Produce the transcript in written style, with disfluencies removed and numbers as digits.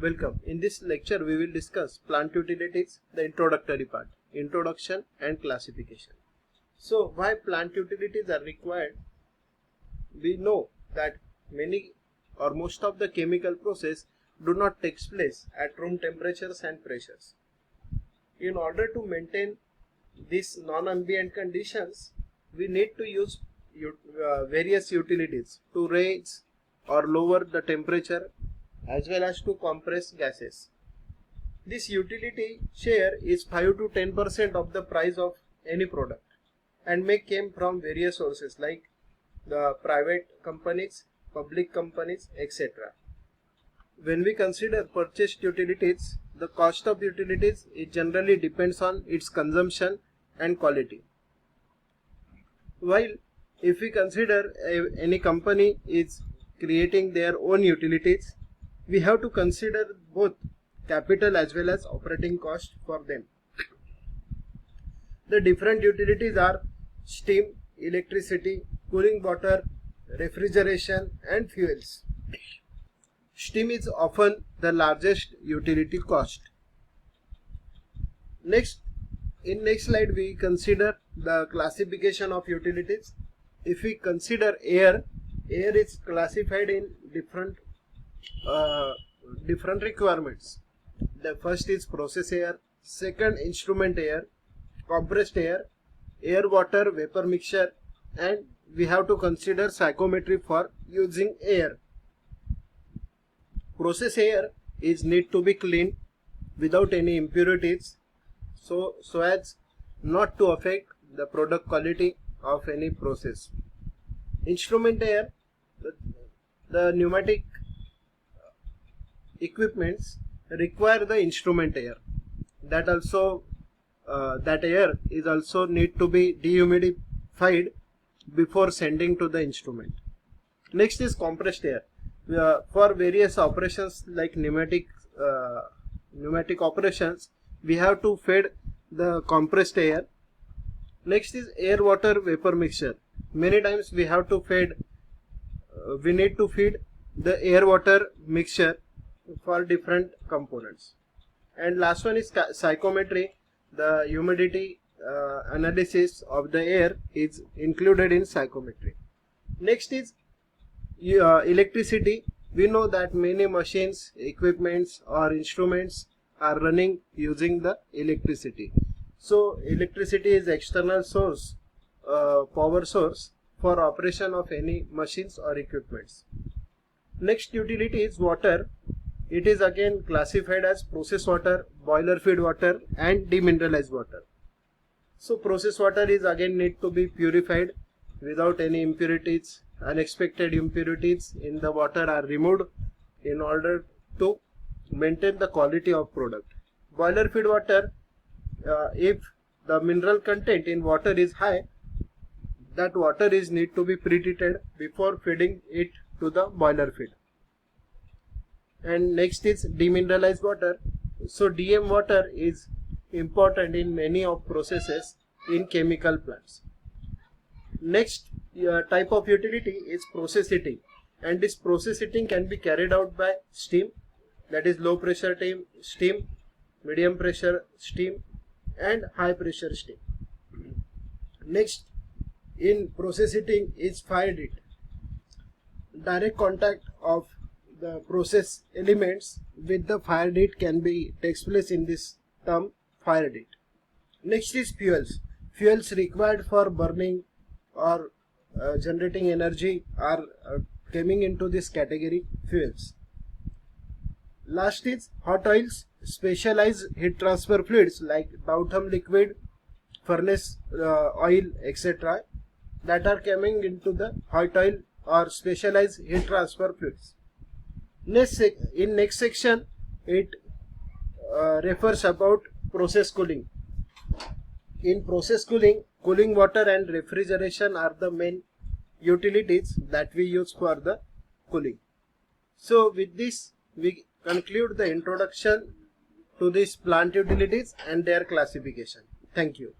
Welcome. In this lecture, we will discuss plant utilities, the introductory part, introduction and classification. So, why plant utilities are required? We know that many or most of the chemical process do not take place at room temperatures and pressures. In order to maintain these non-ambient conditions, we need to use various utilities to raise or lower the temperature as well as to compress gases. This utility share is 5 to 10% of the price of any product and may come from various sources like the private companies, public companies, etc. When we consider purchased utilities, the cost of utilities it generally depends on its consumption and quality. While if we consider any company is creating their own utilities, we have to consider both capital as well as operating cost for them. The different utilities are steam, electricity, cooling water, refrigeration and fuels. Steam is often the largest utility cost. In next slide we consider the classification of utilities. If we consider air is classified in different requirements. The first is process air, second instrument air, compressed air, air water vapor mixture, and we have to consider psychrometry for using air. Process air is need to be cleaned without any impurities so as not to affect the product quality of any process. Instrument air, the pneumatic equipments require the instrument air. That air is also need to be dehumidified before sending to the instrument. Next is compressed air. For various operations like pneumatic operations, we have to feed the compressed air. Next is air water vapor mixture. Many times we have to we need to feed the air water mixture for different components. And last one is psychrometry. The humidity analysis of the air is included in psychrometry. Next is electricity. We know that many machines, equipments or instruments are running using the electricity. So electricity is external source, power source for operation of any machines or equipments. Next utility is water. It is again classified as process water, boiler feed water and demineralized water. So process water is again need to be purified without any impurities. Unexpected impurities in the water are removed in order to maintain the quality of product. Boiler feed water, if the mineral content in water is high, that water is need to be pre-treated before feeding it to the boiler feed. And next is demineralized water. So DM water is important in many of processes in chemical plants. Next type of utility is process heating, and this process heating can be carried out by steam, that is low pressure steam, medium pressure steam and high pressure steam. Next in process heating is fire heat. Direct contact of the process elements with the fire heat takes place in this term fire heat. Next is fuels. Fuels required for burning or generating energy are coming into this category, fuels. Last is hot oils, specialized heat transfer fluids like Downham liquid, furnace oil, etc. that are coming into the hot oil or specialized heat transfer fluids. In next section it refers about process cooling. In process cooling, cooling water and refrigeration are the main utilities that we use for the cooling. So with this we conclude the introduction to these plant utilities and their classification. Thank you.